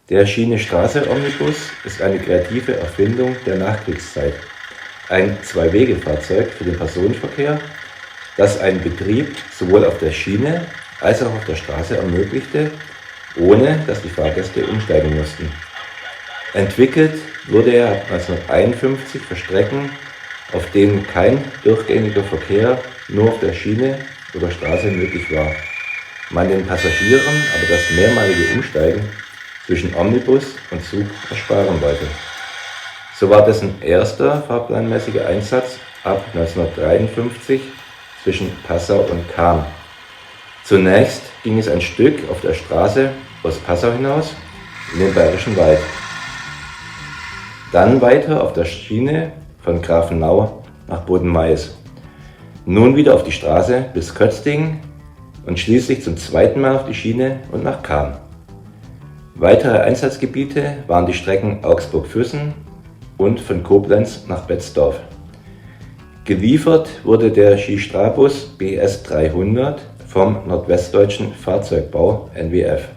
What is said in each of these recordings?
Der Schiene-Straße-Omnibus ist eine kreative Erfindung der Nachkriegszeit. Ein Zwei-Wege-Fahrzeug für den Personenverkehr, das einen Betrieb sowohl auf der Schiene als auch auf der Straße ermöglichte, ohne dass die Fahrgäste umsteigen mussten. Entwickelt wurde er ab 1951 für Strecken, auf denen kein durchgängiger Verkehr nur auf der Schiene oder Straße möglich war, man den Passagieren aber das mehrmalige Umsteigen zwischen Omnibus und Zug ersparen wollte. So war dessen erster fahrplanmäßiger Einsatz ab 1953 zwischen Passau und Cham. Zunächst ging es ein Stück auf der Straße aus Passau hinaus in den Bayerischen Wald. Dann weiter auf der Schiene von Grafenau nach Bodenmais. Nun wieder auf die Straße bis Kötzting und schließlich zum zweiten Mal auf die Schiene und nach Cham. Weitere Einsatzgebiete waren die Strecken Augsburg-Füssen und von Koblenz nach Betzdorf. Geliefert wurde der Schi-Stra-Bus BS 300 vom Nordwestdeutschen Fahrzeugbau NWF.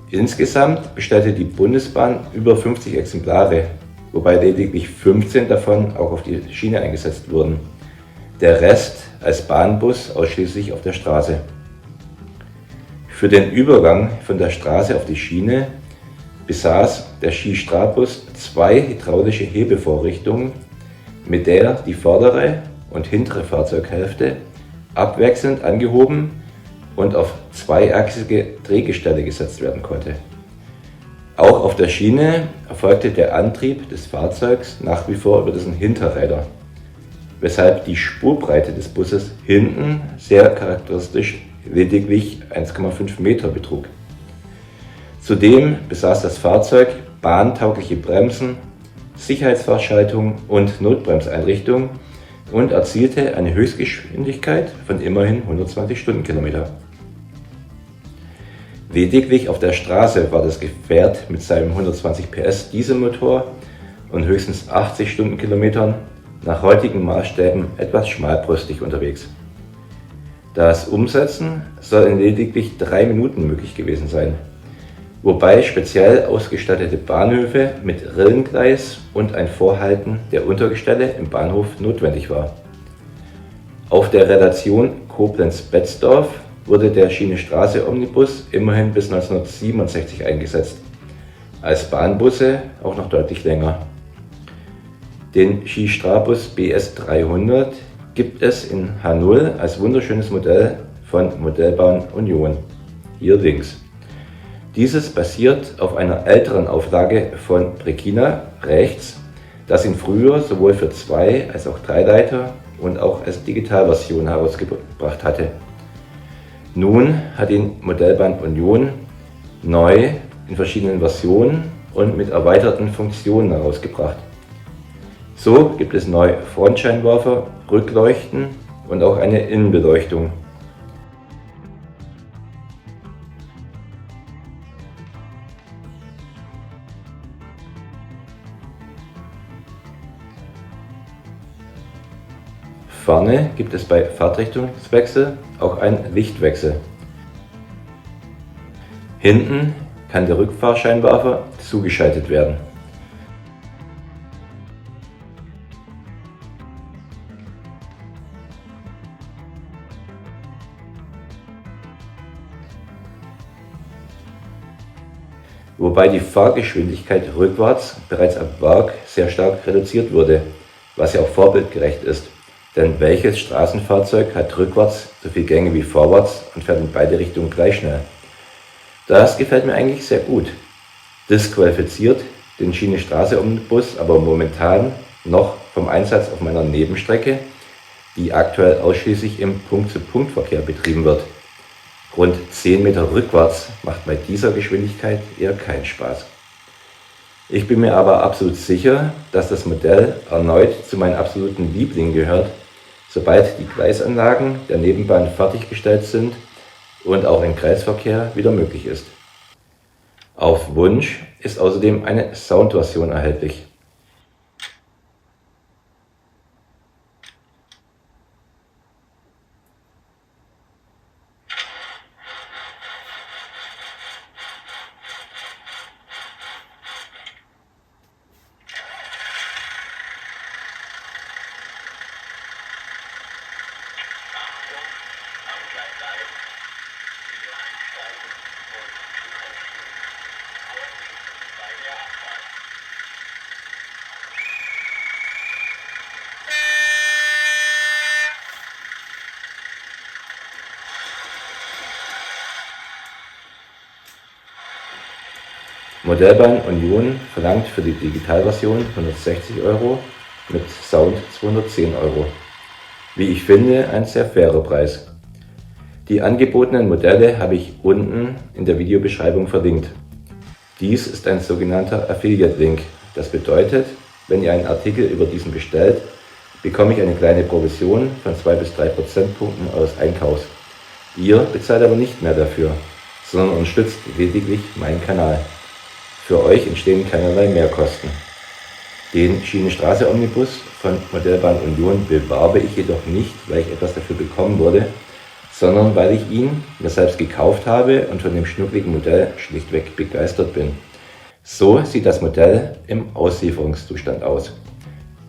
Insgesamt bestellte die Bundesbahn über 50 Exemplare, wobei lediglich 15 davon auch auf die Schiene eingesetzt wurden. Der Rest als Bahnbus ausschließlich auf der Straße. Für den Übergang von der Straße auf die Schiene besaß der Schi-Stra-Bus zwei hydraulische Hebevorrichtungen, mit der die vordere und hintere Fahrzeughälfte abwechselnd angehoben und auf zweiachsige Drehgestelle gesetzt werden konnte. Auch auf der Schiene erfolgte der Antrieb des Fahrzeugs nach wie vor über dessen Hinterräder, weshalb die Spurbreite des Busses hinten sehr charakteristisch lediglich 1,5 Meter betrug. Zudem besaß das Fahrzeug bahntaugliche Bremsen, Sicherheitsfahrschaltung und Notbremseinrichtung und erzielte eine Höchstgeschwindigkeit von immerhin 120 Stundenkilometer. Lediglich auf der Straße war das Gefährt mit seinem 120 PS Dieselmotor und höchstens 80 Stundenkilometern nach heutigen Maßstäben etwas schmalbrüstig unterwegs. Das Umsetzen soll in lediglich 3 Minuten möglich gewesen sein, wobei speziell ausgestattete Bahnhöfe mit Rillengleis und ein Vorhalten der Untergestelle im Bahnhof notwendig war. Auf der Relation Koblenz-Betzdorf wurde der Schiene-Straße-Omnibus immerhin bis 1967 eingesetzt, als Bahnbusse auch noch deutlich länger. Den Schi-Stra-Bus BS 300 gibt es in H0 als wunderschönes Modell von Modellbahn Union, hier links. Dieses basiert auf einer älteren Auflage von Brekina rechts, das ihn früher sowohl für 2 als auch 3 Leiter und auch als Digitalversion herausgebracht hatte. Nun hat ihn Modellbahn Union neu in verschiedenen Versionen und mit erweiterten Funktionen herausgebracht. So gibt es neue Frontscheinwerfer, Rückleuchten und auch eine Innenbeleuchtung. Vorne gibt es bei Fahrtrichtungswechsel auch einen Lichtwechsel. Hinten kann der Rückfahrscheinwerfer zugeschaltet werden. Wobei die Fahrgeschwindigkeit rückwärts bereits ab Werk sehr stark reduziert wurde, was ja auch vorbildgerecht ist. Denn welches Straßenfahrzeug hat rückwärts so viel Gänge wie vorwärts und fährt in beide Richtungen gleich schnell? Das gefällt mir eigentlich sehr gut. Disqualifiziert den Schiene-Straße-Omnibus aber momentan noch vom Einsatz auf meiner Nebenstrecke, die aktuell ausschließlich im Punkt-zu-Punkt-Verkehr betrieben wird. Rund 10 Meter rückwärts macht bei dieser Geschwindigkeit eher keinen Spaß. Ich bin mir aber absolut sicher, dass das Modell erneut zu meinen absoluten Lieblingen gehört, sobald die Gleisanlagen der Nebenbahn fertiggestellt sind und auch ein Kreisverkehr wieder möglich ist. Auf Wunsch ist außerdem eine Soundversion erhältlich. Modellbahn Union verlangt für die Digitalversion 160 € mit Sound 210 €. Wie ich finde, ein sehr fairer Preis. Die angebotenen Modelle habe ich unten in der Videobeschreibung verlinkt. Dies ist ein sogenannter Affiliate-Link. Das bedeutet, wenn ihr einen Artikel über diesen bestellt, bekomme ich eine kleine Provision von 2 bis 3 Prozentpunkten eures Einkaufs. Ihr bezahlt aber nicht mehr dafür, sondern unterstützt lediglich meinen Kanal. Für euch entstehen keinerlei Mehrkosten. Den Schienenstraße-Omnibus von Modellbahn Union bewerbe ich jedoch nicht, weil ich etwas dafür bekommen würde, sondern weil ich ihn mir selbst gekauft habe und von dem schnuckligen Modell schlichtweg begeistert bin. So sieht das Modell im Auslieferungszustand aus.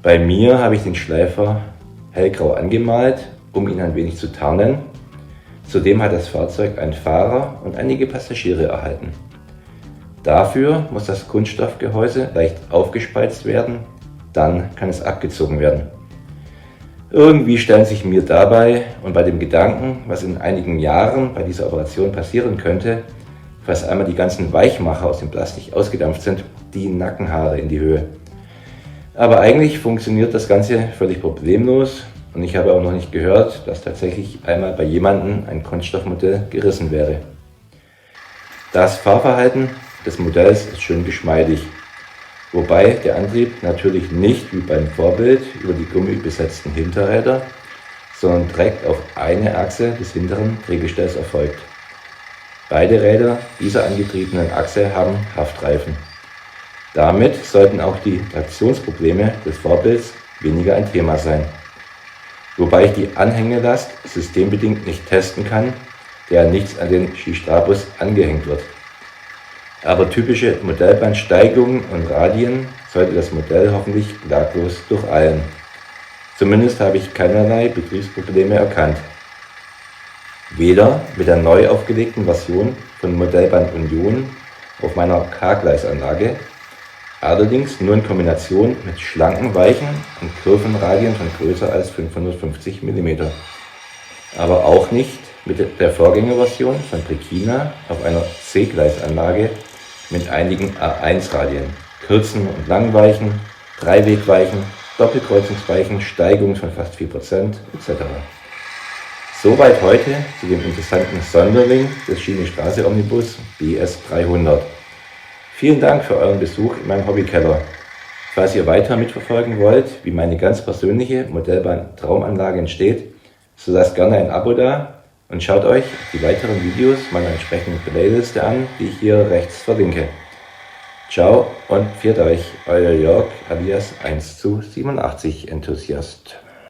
Bei mir habe ich den Schleifer hellgrau angemalt, um ihn ein wenig zu tarnen. Zudem hat das Fahrzeug einen Fahrer und einige Passagiere erhalten. Dafür muss das Kunststoffgehäuse leicht aufgespreizt werden, dann kann es abgezogen werden. Irgendwie stellen sich mir dabei und bei dem Gedanken, was in einigen Jahren bei dieser Operation passieren könnte, falls einmal die ganzen Weichmacher aus dem Plastik ausgedampft sind, die Nackenhaare in die Höhe. Aber eigentlich funktioniert das Ganze völlig problemlos und ich habe auch noch nicht gehört, dass tatsächlich einmal bei jemandem ein Kunststoffmodell gerissen wäre. Das Fahrverhalten des Modells ist schön geschmeidig, wobei der Antrieb natürlich nicht wie beim Vorbild über die gummibesetzten Hinterräder, sondern direkt auf eine Achse des hinteren Drehgestells erfolgt. Beide Räder dieser angetriebenen Achse haben Haftreifen. Damit sollten auch die Traktionsprobleme des Vorbilds weniger ein Thema sein. Wobei ich die Anhängelast systembedingt nicht testen kann, da nichts an den Skistrabus angehängt wird. Aber typische Modellbahnsteigungen und Radien sollte das Modell hoffentlich klaglos durcheilen. Zumindest habe ich keinerlei Betriebsprobleme erkannt. Weder mit der neu aufgelegten Version von Modellbahn Union auf meiner K-Gleisanlage, allerdings nur in Kombination mit schlanken Weichen und Kurvenradien von größer als 550 mm. Aber auch nicht mit der Vorgängerversion von Trekina auf einer C-Gleisanlage mit einigen A1-Radien, Kürzen- und Langweichen, Dreiwegweichen, Doppelkreuzungsweichen, Steigungen von fast 4% etc. Soweit heute zu dem interessanten Sonderling des Schienenstraße-Omnibus BS 300. Vielen Dank für euren Besuch in meinem Hobbykeller. Falls ihr weiter mitverfolgen wollt, wie meine ganz persönliche Modellbahn-Traumanlage entsteht, so lasst gerne ein Abo da und schaut euch die weiteren Videos meiner entsprechenden Playliste an, die ich hier rechts verlinke. Ciao und pfiat euch, euer Jörg alias 1:87 Enthusiast.